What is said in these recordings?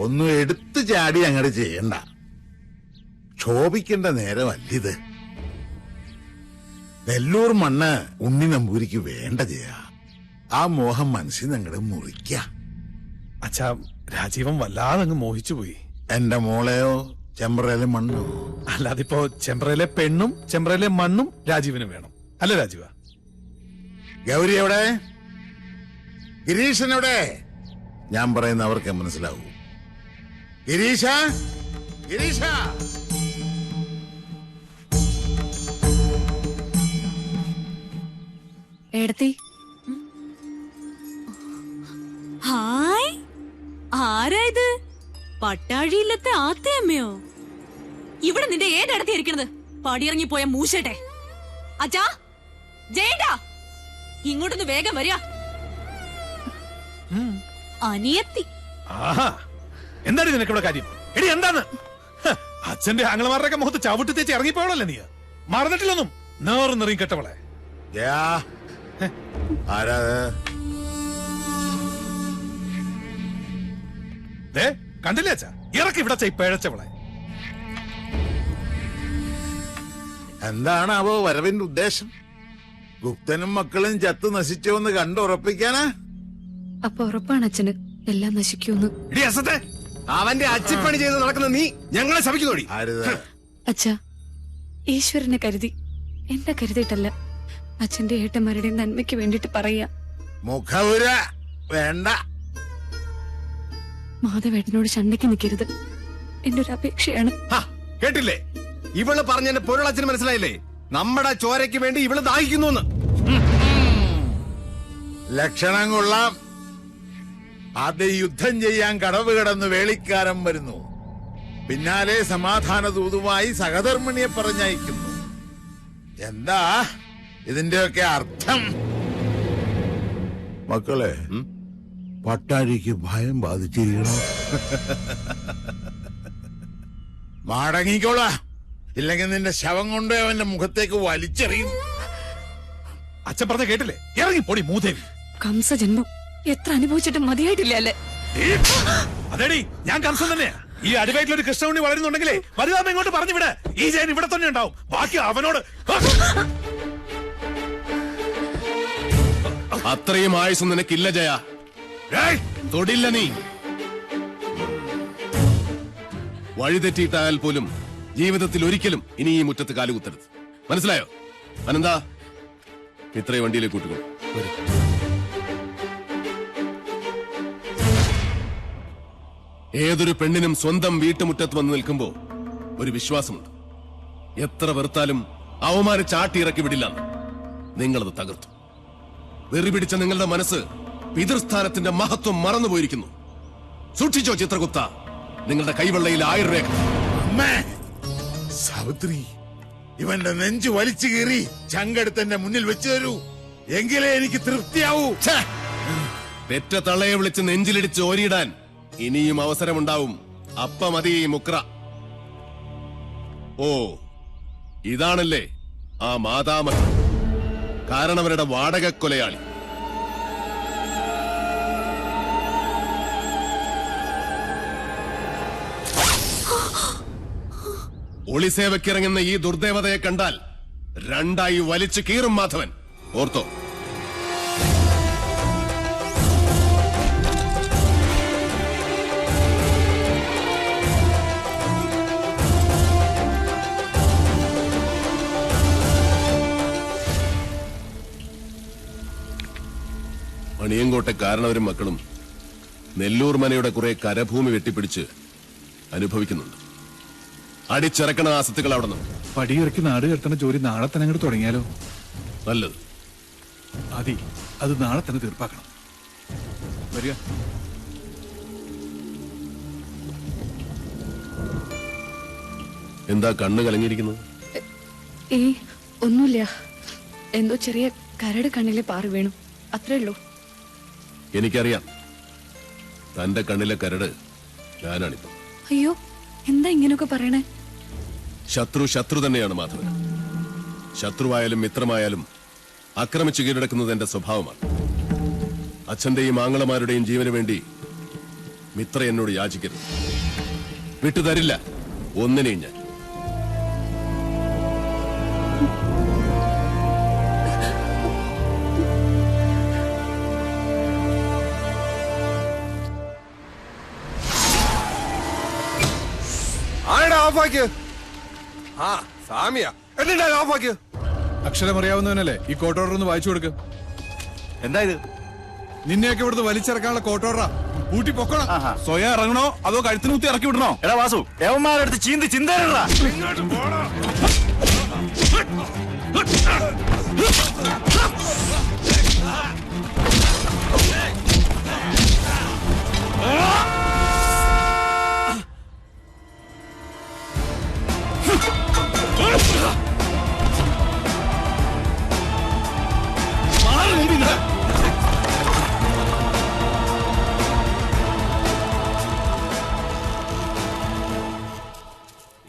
ഒന്നും എടുത്തു ചാടി അങ്ങോട്ട് ചെയ്യണ്ട. ക്ഷോഭിക്കേണ്ട നേരമല്ലിത്. നെല്ലൂർ മണ്ണ് ഉണ്ണി നമ്പൂരിക്ക് വേണ്ട ചെയ്യാ. ആ മോഹം മനസ്സിൽ അങ്ങോട്ട് മുറിക്ക. അച്ഛാ, രാജീവൻ വല്ലാതെ അങ്ങ് മോഹിച്ചുപോയി. എന്റെ മോളെയോ ചെമ്പ്രയിലെ മണ്ണോ? അല്ലാതിപ്പോ ചെമ്പ്രയിലെ പെണ്ണും ചെമ്പ്രയിലെ മണ്ണും രാജീവിന് വേണം, അല്ലേ രാജീവ? ഗൗരി എവിടെ? ഗിരീഷൻ എവിടെ? ഞാൻ പറയുന്ന അവർക്ക് മനസ്സിലാവൂ. ഗിരീഷ, ഗിരീഷ! എടത്തി, ഹായ്, ആരാ ഇത്? പട്ടാഴിയില്ലത്തെ ആത്തയമ്മയോ? ഇവിടെ നിന്റെ ഏതടത്തി ഇരിക്കണത്? പടിയിറങ്ങി പോയ മൂശട്ടെ. അച്ഛാ, ജയേട്ടാ, ഇങ്ങോട്ടൊന്ന് വേഗം വരിക. അനിയത്തി. ആഹാ, എന്താണ് നിനക്കിവിടെ കാര്യം? എടി എന്താന്ന്? അച്ഛന്റെ ആംഗ്ലമാരുടെ മുഖത്ത് ചവിട്ടി തേച്ച് ഇറങ്ങിപ്പോളല്ലേ നീ? മറന്നിട്ടില്ലൊന്നും. നേർന്നെറിയും കെട്ടവളെ. കണ്ടില്ലേ അച്ഛാ? ഇറക്കി ഇവിടെ പിഴച്ചവളെ. എന്താണാവോ വരവിന്റെ ഉദ്ദേശം? ഗുപ്തനും മക്കളും ചത്തു നശിച്ചോന്ന് കണ്ടുറപ്പിക്കാനാ? അപ്പൊ ഉറപ്പാണ് അച്ഛന് എല്ലാം നശിക്കൂന്ന്. അവന്റെ അച്ചിപ്പണി ചെയ്ത് നടക്കുന്ന നീ ഞങ്ങളെ ശപിക്കുന്നോടി. അച്ഛാ, ഈശ്വരനെ കരുതി, എന്നെ കരുതിയിട്ടല്ല. അച്ഛന്റെ ഏട്ടന്മാരുടെ നന്മയ്ക്ക് വേണ്ടിട്ട് പറയാ. മുഖവുര വേണ്ട. മാധവേട്ടനോട് ചണ്ടയ്ക്ക് നിൽക്കരുത്, എന്റെ ഒരു അപേക്ഷയാണ്. കേട്ടില്ലേ? ഇവള് പറഞ്ഞെന്റെ പൊരുളച്ഛന് മനസ്സിലായില്ലേ? നമ്മുടെ ചോരയ്ക്ക് വേണ്ടി ഇവള് ദാഹിക്കുന്നു. ലക്ഷണം കൊള്ളാം. ആദ്യം യുദ്ധം ചെയ്യാൻ കടവ് കടന്ന് വേളിക്കാരൻ വരുന്നു. പിന്നാലെ സമാധാന ദൂതുമായി സഹധർമ്മിണിയെ പറഞ്ഞയക്കുന്നു. എന്താ ഇതിന്റെയൊക്കെ അർത്ഥം? മക്കളെ, പട്ടാഴിക്ക് ഭയം ബാധിച്ചിരിക്കണോ? മടങ്ങിക്കോളാ, ഇല്ലെങ്കിൽ നിന്റെ ശവം കൊണ്ട് അവന്റെ മുഖത്തേക്ക് വലിച്ചെറിയും. അച്ഛൻ പറഞ്ഞ കേട്ടില്ലേ? ഇറങ്ങി പൊടി മൂദേവി. കംസജന്മം എത്ര അനുഭവിച്ചിട്ട് മതിയായിട്ടില്ല അല്ലേ? അതേടി, ഞാൻ കംസൻ തന്നെയാ. ഈ അടിവയറ്റിലൊരു കൃഷ്ണുണ്ണി വളരുന്നുണ്ടെങ്കിലേ വലുതാമ ഇങ്ങോട്ട് പറഞ്ഞു വിട്. ഈ ജയൻ ഇവിടെ തന്നെ ഉണ്ടാവും. ബാക്കി അവനോട്. അത്രയും ആയുസ് നിനക്കില്ല ജയ. തൊടില്ല നീ. വഴിതെറ്റിയിട്ടായാൽ പോലും ജീവിതത്തിൽ ഒരിക്കലും ഇനി ഈ മുറ്റത്ത് കാലുകുത്തരുത്. മനസ്സിലായോ? അനന്താ, ഇത്രയും വണ്ടിയിലേക്ക് കൂട്ടുകൊള്ളു. ഏതൊരു പെണ്ണിനും സ്വന്തം വീട്ടുമുറ്റത്ത് വന്ന് നിൽക്കുമ്പോ ഒരു വിശ്വാസമുണ്ട്. എത്ര വെറുത്താലും അവമാനം ചാട്ടിയിറക്കി വിടില്ലെന്ന്. നിങ്ങളത് തകർത്തു. വെറി പിടിച്ച നിങ്ങളുടെ മനസ്സ് പിതൃസ്ഥാനത്തിന്റെ മഹത്വം മറന്നുപോയിരിക്കുന്നു. സൂക്ഷിച്ചോ ചിത്രഗുപ്ത, നിങ്ങളുടെ കൈവെള്ളയിൽ 1000 രേഖ. സാവിത്രി, ഇവന്റെ നെഞ്ചു വലിച്ചു കീറി ചങ്കെടുത്ത് എന്റെ മുന്നിൽ വെച്ചു തരൂ, എങ്കിലേ എനിക്ക് തൃപ്തിയാവൂ. പെറ്റ തള്ളയെ വിളിച്ച് നെഞ്ചിലിടിച്ച് ഓരിയിടാൻ ഇനിയും അവസരമുണ്ടാവും. അപ്പ മതി മുക്ര. ഓ, ഇതാണല്ലേ ആ മാതാമഹ, കാരണവരുടെ വാടക കൊലയാളി. ഒളിസേവക്കിറങ്ങുന്ന ഈ ദുർദേവതയെ കണ്ടാൽ രണ്ടായി വലിച്ചു കീറും മാധവൻ. ഓർത്തോ? മണിയങ്കോട്ടെ കാരണവരും മക്കളും നെല്ലൂർ മനയുടെ കുറെ കരഭൂമി വെട്ടിപ്പിടിച്ച് അനുഭവിക്കുന്നുണ്ട്. അടിച്ചിറക്കണ ആസത്തുകൾ അവിടെ നിന്ന്. പടിയിറക്കി നാട് കെട്ടണ ജോലി നാളെ തന്നെ അങ്ങോട്ട് തുടങ്ങിയാലോ? നല്ലത്. അത് നാളെ തന്നെ തീർപ്പാക്കണം. വരിക. എന്താ കണ്ണ് കലങ്ങിയിരിക്കുന്നത്? ഒന്നുമില്ല, എന്തോ ചെറിയ കരട് കണ്ണിലെ പാറി വീണു, അത്രേ ഉള്ളൂ. എനിക്കറിയാം, തന്റെ കണ്ണിലെ കരട് ഞാനാണിപ്പോ. അയ്യോ, എന്താ ഇങ്ങനെയൊക്കെ പറയണേ? ശത്രു തന്നെയാണ് മാധവൻ. ശത്രുവായാലും മിത്രമായാലും ആക്രമിച്ചു കീഴടക്കുന്നത് എന്റെ സ്വഭാവമാണ്. അച്ഛന്റെയും ആങ്ങളമാരുടെയും ജീവന് വേണ്ടി മിത്ര എന്നോട് യാചിക്കരുത്. വിട്ടുതരില്ല ഒന്നിനെയും ഞാൻ. അക്ഷരമറിയാവുന്നവനല്ലേ ഈ കോർട്ട് ഓർഡർ ഒന്ന് വായിച്ചു കൊടുക്ക്. എന്താ ഇത്? നിന്നെയൊക്കെ ഇവിടുന്ന് വലിച്ചിറക്കാനുള്ള കോർട്ട് ഓർഡറാ. ഊട്ടി പൊക്കണം. സ്വയം ഇറങ്ങണോ അതോ കഴുത്തിന് കുത്തി ഇറക്കി വിടണോ? എടാ വാസു, യവന്മാരെടുത്ത് ചീന്തി ചിന്തരടാ.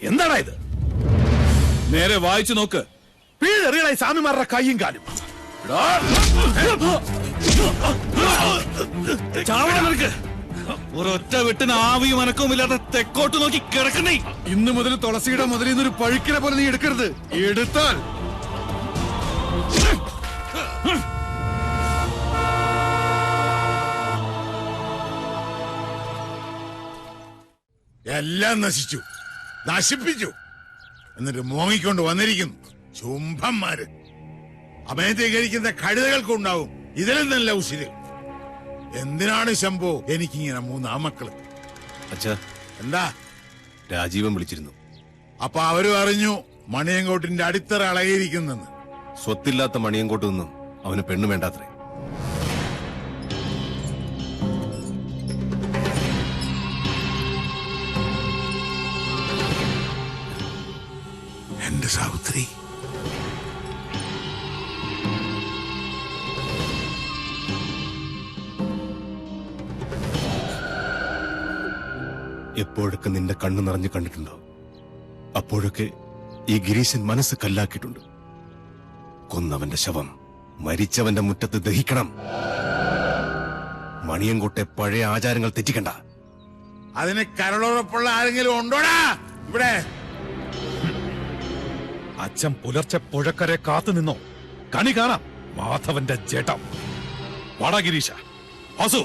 എന്താടാ ഇത്? നേരെ വായിച്ചു നോക്ക്. വീഴറിയടാ ഈ സ്വാമിമാരുടെ കൈയും കാലും. ഒരൊറ്റ വെട്ടിന് ആവിയും അനക്കവും ഇല്ലാതെ തെക്കോട്ട് നോക്കി കിടക്കണേ. ഇന്ന് മുതൽ തുളസിയുടെ മുതലിൽ നിന്നൊരു പഴുക്കിനെ പോലെ നീ എടുക്കരുത്. എടുത്താൽ എല്ലാം നശിച്ചു, നശിപ്പിച്ചു. എന്നിട്ട് മോങ്ങിക്കൊണ്ട് വന്നിരിക്കുന്നു ചുംബന്മാര്. അമയത്തെ കഴിക്കുന്ന കഴുതകൾക്കുണ്ടാവും ഇതിലും നല്ല ഉശിര്. എന്തിനാണ് ശംഭോ എനിക്കിങ്ങനെ 3 ആമക്കള്? അച്ഛാ, എന്താ? രാജീവൻ വിളിച്ചിരുന്നു. അപ്പൊ അവരും അറിഞ്ഞു മണിയങ്കോട്ടിന്റെ അടിത്തറ അളകിയിരിക്കുന്നെന്ന്. സ്വത്തില്ലാത്ത മണിയങ്കോട്ട് നിന്നും അവന് പെണ്ണു വേണ്ടാത്രേ. എന്റെ സാവിത്രി, എപ്പോഴൊക്കെ നിന്റെ കണ്ണു നിറഞ്ഞു കണ്ടിട്ടുണ്ടോ അപ്പോഴൊക്കെ ഈ ഗിരീശൻ മനസ്സ് കല്ലാക്കിയിട്ടുണ്ട്. കൊന്നവന്റെ ശവം മരിച്ചവന്റെ മുറ്റത്ത് ദഹിക്കണം. മണിയങ്കോട്ടെ പഴയ ആചാരങ്ങൾ തെറ്റിക്കണ്ട. അതിന് കരളുറപ്പുള്ള ആരെങ്കിലും ഉണ്ടോടാ ഇവിടെ? അച്ഛൻ പുലർച്ചെ പുഴക്കരെ കാത്തു നിന്നോ? കണി കാണാം മാധവന്റെ ചേട്ടം. വാടാ ഗിരീശ. വാസു,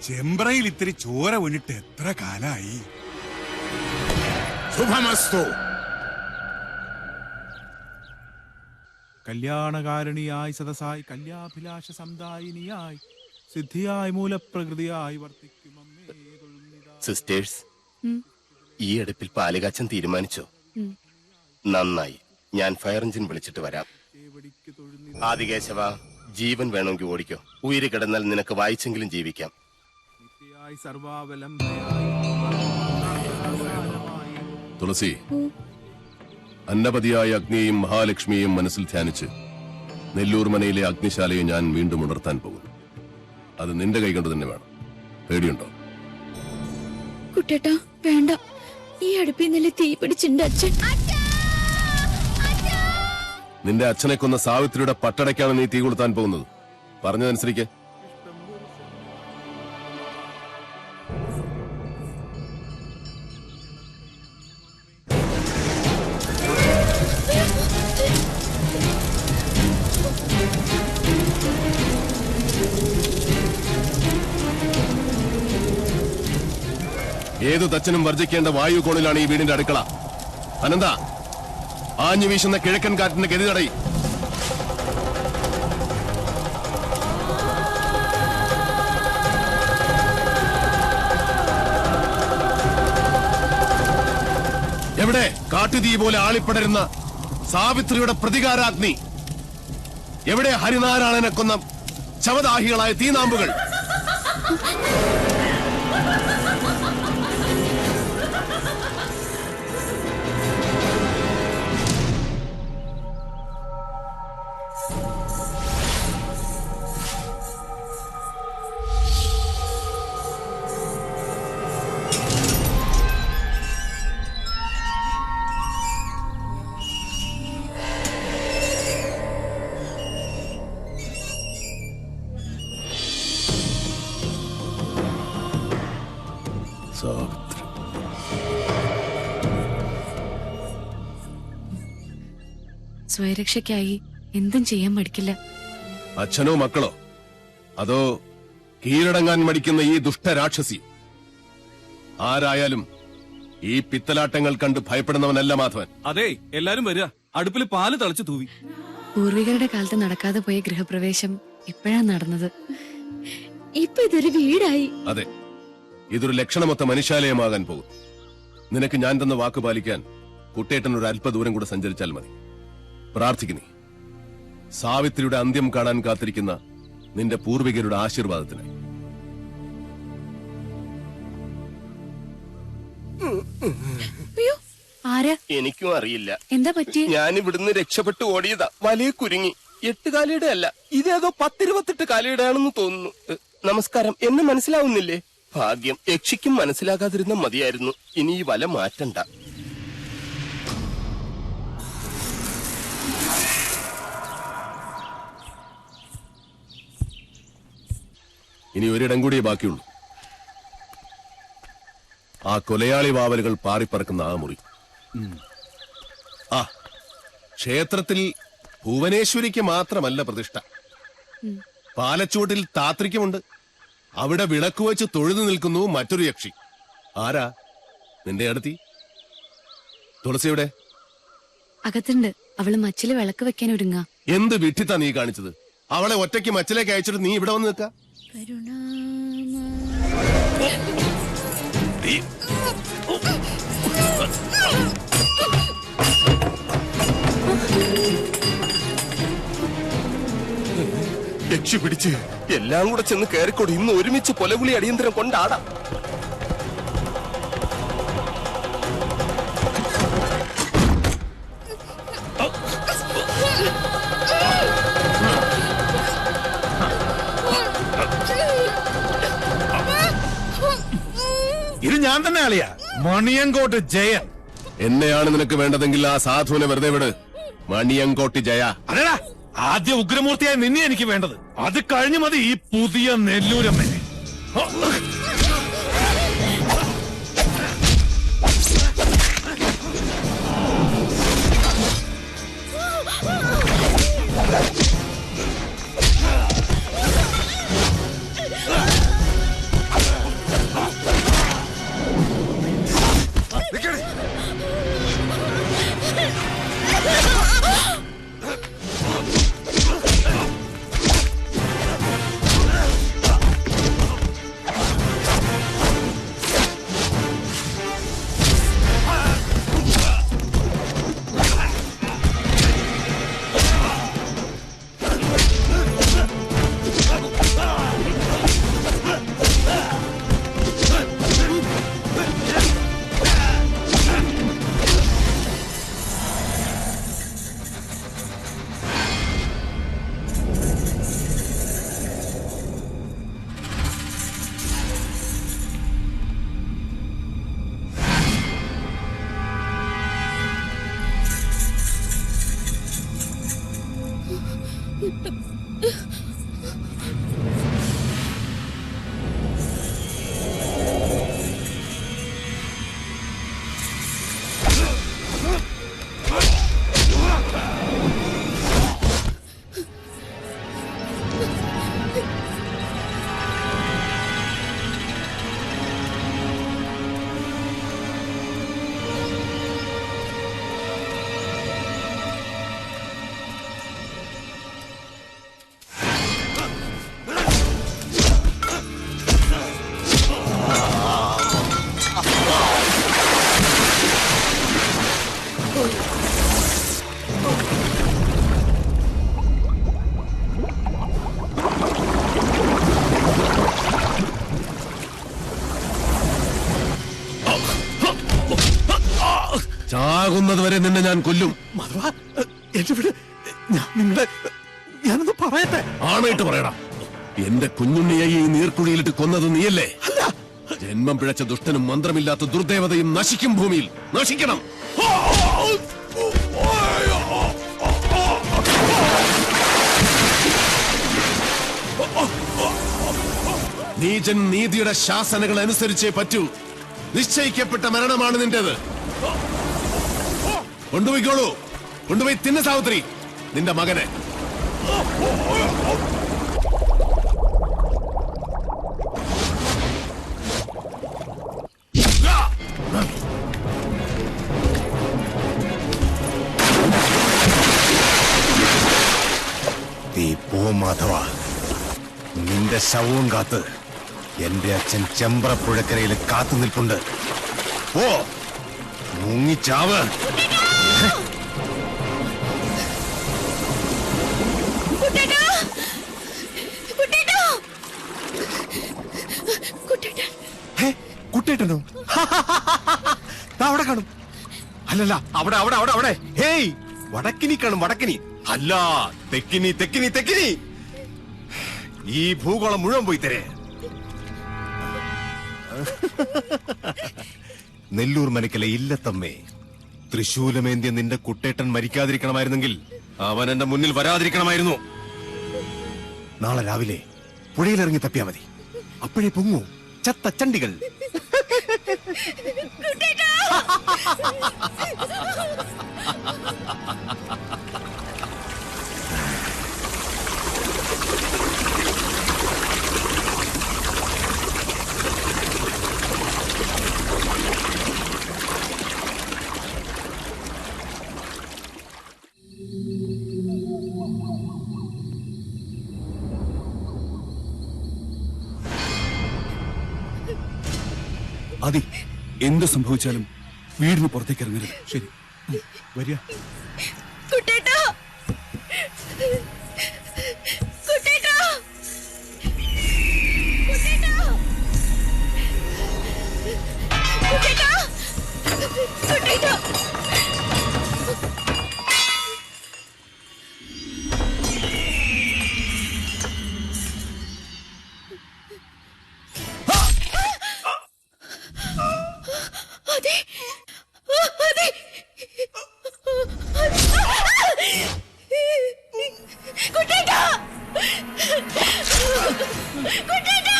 ചെമ്പ്രയിൽ ഇത്തിരി ചോര വീണിട്ട് എത്ര കാലായി? ശുഭമസ്തു. കല്യാണകാരണിയായി സദസായി കല്യാഭിലാഷ സംദായിനിയായി സിദ്ധിയായി മൂലപ്രകൃതിയായി വർത്തിക്കും സിസ്റ്റേഴ്സ്, ഈ അടുപ്പിൽ പാലുകാച്ചൻ തീരുമാനിച്ചോ? നന്നായി. ഞാൻ ഫയർ എഞ്ചിൻ വിളിച്ചിട്ട് വരാം. ആദികേശവ, ജീവൻ വേണമെങ്കിൽ ഓടിക്കോ. ഉയിര് കിടന്നാൽ നിനക്ക് വായിച്ചെങ്കിലും ജീവിക്കാം. തുളസി, അന്നപതിയായ അഗ്നിയെയും മഹാലക്ഷ്മിയെയും മനസ്സിൽ ധ്യാനിച്ച് നെല്ലൂർ മനയിലെ അഗ്നിശാലയെ ഞാൻ വീണ്ടും ഉണർത്താൻ പോകുന്നു. അത് നിന്റെ കൈകൊണ്ട് തന്നെ വേണം. പേടിയുണ്ടോ? കുട്ടേട്ടാ വേണ്ട, ഈ അടുപ്പിൽ നല്ല തീ പിടിച്ചിട്ടുണ്ട് അച്ഛൻ. നിന്റെ അച്ഛനെ കൊന്ന സാവിത്രിയുടെ പട്ടടയ്ക്കാണ് നീ തീ കൊളുത്താൻ പോകുന്നത്. പറഞ്ഞതനുസരിക്ക്. ഏതു തച്ചനും വർജിക്കേണ്ട വായു കോണിലാണ് ഈ വീടിന്റെ അടുക്കള. അനന്ത, ആഞ്ഞു വീശുന്ന കിഴക്കൻ കാറ്റിന്റെ ഗതി തടയി. എവിടെ കാട്ടുതീ പോലെ ആളിപ്പടരുന്ന സാവിത്രിയുടെ പ്രതികാരാഗ്നി? എവിടെ ഹരിനാരായണനെ കൊന്ന ശവദാഹികളായ തീനാമ്പുകൾ? സ്വയരക്ഷയ്ക്കായി എന്തും ചെയ്യാൻ മടിക്കില്ല. അച്ഛനോ മക്കളോ അതോ കീഴടങ്ങാൻ മടിക്കുന്ന ഈ ദുഷ്ടരാക്ഷസി? ആരായാലും ഈ പിത്തലാട്ടങ്ങൾ കണ്ട് ഭയപ്പെടുന്നവനല്ല മാധവൻ. അതെ, എല്ലാരും വരിക. അടുപ്പിൽ പാല് തളിച്ചു തൂവി. പൂർവികരുടെ കാലത്ത് നടക്കാതെ പോയ ഗൃഹപ്രവേശം ഇപ്പോഴാ നടന്നത്. ഇപ്പൊ ഇതൊരു വീടായി. അതെ, ഇതൊരു ലക്ഷണമൊത്ത മനുഷ്യാലയമാകാൻ പോകും. നിനക്ക് ഞാൻ തന്ന വാക്ക് പാലിക്കാൻ കുട്ടേട്ടൻ ഒരു അല്പദൂരം കൂടെ സഞ്ചരിച്ചാൽ മതി. പ്രാർത്ഥിക്കുന്നേ, സാവിത്രിയുടെ അന്ത്യം കാണാൻ കാത്തിരിക്കുന്ന നിന്റെ പൂർവികരുടെ ആശീർവാദത്തിനായി. ആരാ? എനിക്കും അറിയില്ല. എന്താ പറ്റി? ഞാൻ ഇവിടുന്ന് രക്ഷപ്പെട്ടു ഓടിയതാ. വലിയ കുരുങ്ങി. 8 കാലിയുടെ അല്ല, ഇതേതോ 10-28 കാലിയുടെ ആണെന്ന് തോന്നുന്നു. നമസ്കാരം. എന്നെ മനസ്സിലാവുന്നില്ലേ? ഭാഗ്യം, യക്ഷിക്കും മനസ്സിലാകാതിരുന്ന മതിയായിരുന്നു. ഇനി ഈ വല മാറ്റണ്ട. ഇനി ഒരിടം കൂടിയേ ബാക്കിയുള്ളൂ. ആ കൊലയാളി വാവലുകൾ പാറിപ്പറക്കുന്ന ആ മുറി. ആ ക്ഷേത്രത്തിൽ ഭുവനേശ്വരിക്ക് മാത്രമല്ല പ്രതിഷ്ഠ. പാലച്ചൂട്ടിൽ താത്രിക്കുമുണ്ട്. അവിടെ വിളക്ക് വെച്ച് തൊഴുതു നിൽക്കുന്നു മറ്റൊരു യക്ഷി. ആരാ? നിന്റെ അടുത്തി തുളസിയുടെ അകത്തുണ്ട്. അവള് മച്ചില് വിളക്ക് വെക്കാൻ ഒരുങ്ങാ. എന്ത് വിട്ടിത്താ നീ കാണിച്ചത്? അവളെ ഒറ്റയ്ക്ക് മച്ചിലേക്ക് അയച്ചിട്ട് നീ ഇവിടെ വന്ന് നിൽക്ക. യക്ഷി പിടിച്ച് എല്ലാം കൂടെ ചെന്ന് കയറിക്കൊടി. ഇന്ന് ഒരുമിച്ച് കൊലകുളി അടിയന്തരം കൊണ്ടാടാം. ഇത് ഞാൻ തന്നെ അളിയ മണിയങ്കോട്ട് ജയൻ. എന്നെയാണ് നിനക്ക് വേണ്ടതെങ്കിൽ ആ സാധുവിനെ വെറുതെ വിട്. മണിയങ്കോട്ടി ജയ. അല്ലടാ, ആദ്യ ഉഗ്രമൂർത്തിയായ നിന്നെ എനിക്ക് വേണ്ടത്. അത് കഴിഞ്ഞു മതി ഈ പുതിയ നെല്ലൂരമ്മനെ. ചാകുന്നതുവരെ നിന്നെ ഞാൻ കൊല്ലും. ഞാനൊന്ന് പറയട്ടെ. ആണായിട്ട് പറയടാ. എന്റെ കുഞ്ഞുണ്ണിയെ ഈ നീർക്കുഴിയിലിട്ട് കൊന്നത് നീയല്ലേ? ജന്മം പിഴച്ച ദുഷ്ടനും മന്ത്രമില്ലാത്ത ദുർദേവതയും നശിക്കും. ഭൂമിയിൽ നശിക്കണം. നീചൻ നീതിയുടെ ശാസനകൾ അനുസരിച്ചേ പറ്റൂ. നിശ്ചയിക്കപ്പെട്ട മരണമാണ് നിന്റേത്. കൊണ്ടുപോയിക്കോളൂ. കൊണ്ടുപോയി തിന്ന സാവിത്രി നിന്റെ മകനെ. നീ പോ മാധവ. നിന്റെ ശവവും കാത്ത് എന്റെ അച്ഛൻ ചെമ്പ്രപ്പുഴക്കരയിൽ കാത്തു നിൽപ്പുണ്ട്. പോ, മുങ്ങിച്ചാവ്. കുട്ടേട്ടനോ? അവിടെ കാണും. അല്ലല്ല, അവിടെ അവിടെ അവിടെ അവിടെ. ഹേയ്, വടക്കിനി കാണും, വടക്കിനി അല്ല, തെക്കിനി തെക്കിനി തെക്കിനി. ഈ ഭൂഗോളം മുഴുവൻ പോയി തരേ. നെല്ലൂർ മനക്കലെ ഇല്ലത്തമ്മേ, തൃശൂലമേന്തിയ നിന്റെ കുട്ടേട്ടൻ മരിക്കാതിരിക്കണമായിരുന്നെങ്കിൽ അവൻ എന്റെ മുന്നിൽ വരാതിരിക്കണമായിരുന്നു. നാളെ രാവിലെ പുഴയിലിറങ്ങി തപ്പിയാ മതി. അപ്പോഴേ പൊങ്ങൂ ചത്ത ചണ്ടികൾ. അതി എന്ത് സംഭവിച്ചാലും വീടിന് പുറത്തേക്ക് ഇറങ്ങരുത്. ശരി, വരിക. കുട്ടേട്ടാ, കുട്ടേട്ടാ, കുട്ടേട്ടാ, കുട്ടേട്ടാ, കുട്ടേട്ടാ.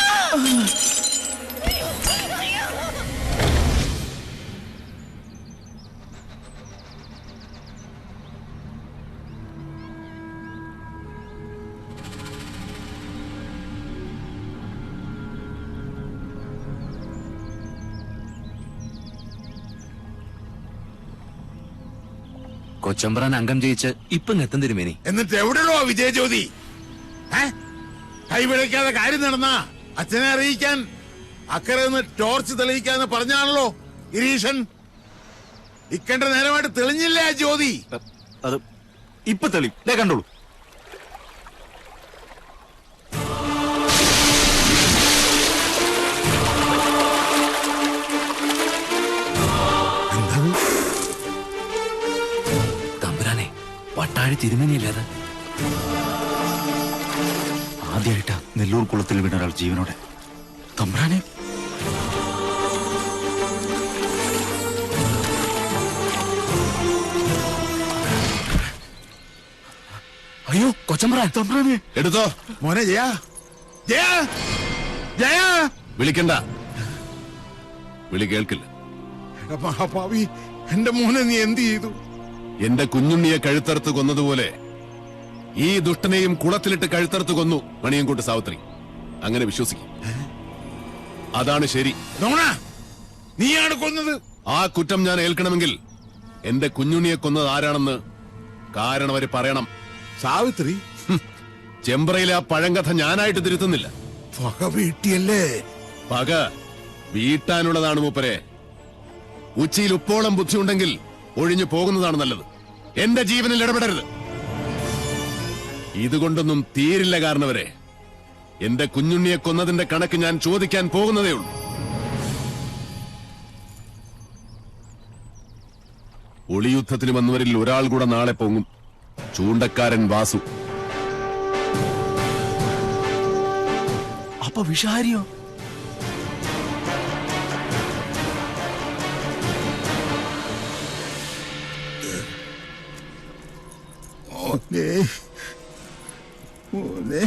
കൊച്ചമ്പ്രാൻ അംഗം ജയിച്ച് ഇപ്പം എത്തും തിരുമേനി. എന്നിട്ട് എവിടെയോ വിജയജ്യോതി? കൈവിളയ്ക്കാതെ കാര്യം നടന്ന അച്ഛനെ അറിയിക്കാൻ അക്കരെ നിന്ന് ടോർച്ച് തെളിയിക്കാന്ന് പറഞ്ഞാണല്ലോ ഗിരീഷൻ. ഇക്കണ്ട നേരമായിട്ട് തെളിഞ്ഞില്ലേ ആ ജ്യോതി? അത് ഇപ്പൊ തെളി കണ്ടോളൂ. തമ്പുരാനെ, വട്ടാഴി തിരുമേനിയല്ലേ? ആദ്യമായിട്ടാ നെല്ലൂർ കുളത്തിൽ വീണ ഒരാൾ ജീവനോടെ. തമ്പ്രാനെ, അയ്യോ കൊച്ചമ്പ്രാൻ, തമ്പ്രാനെ എടുത്തോ മോനെ. ജയ, ജയ, ജയ. വിളിക്കണ്ട, വിളി കേൾക്കില്ല. മഹാഭാവി, എന്റെ മോനെ നീ എന്ത് ചെയ്തു? എന്റെ കുഞ്ഞുണ്ണിയെ കഴുത്തറുത്ത് കൊന്നതുപോലെ ഈ ദുഷ്ടനെയും കുളത്തിലിട്ട് കഴുത്തറുത്ത് കൊന്നു മണിയൻകൂട്ട് സാവിത്രി. അങ്ങനെ വിശ്വസിക്കും. അതാണ് ശരി. നോണ, നീയാണ് കൊന്നത്. ആ കുറ്റം ഞാൻ ഏൽക്കണമെങ്കിൽ എന്റെ കുഞ്ഞുണ്ണിയെ കൊന്നത് ആരാണെന്ന് കാരണം അവര് പറയണം. സാവിത്രി? ചെമ്പ്രയിലെ ആ പഴങ്കഥ ഞാനായിട്ട് തിരുത്തുന്നില്ല. പക വീട്ടിയല്ലേ? പക വീട്ടാനുള്ളതാണ് മൂപ്പരെ. ഉച്ചയിൽ ഉപ്പോളം ബുദ്ധിയുണ്ടെങ്കിൽ ഒഴിഞ്ഞു പോകുന്നതാണ് നല്ലത്. എന്റെ ജീവനിൽ ഇടപെടരുത്. ഇതുകൊണ്ടൊന്നും തീരില്ല. കാരണവരെ, എന്റെ കുഞ്ഞുണ്ണിയെ കൊന്നതിന്റെ കണക്ക് ഞാൻ ചോദിക്കാൻ പോകുന്നതേ ഉള്ളൂ. ഒളിയുദ്ധത്തിന് വന്നവരിൽ ഒരാൾ കൂടെ നാളെ പൊങ്ങും. ചൂണ്ടക്കാരൻ വാസു. അപ്പൊ വിഷാരിയോ? മോനെ, മോനെ.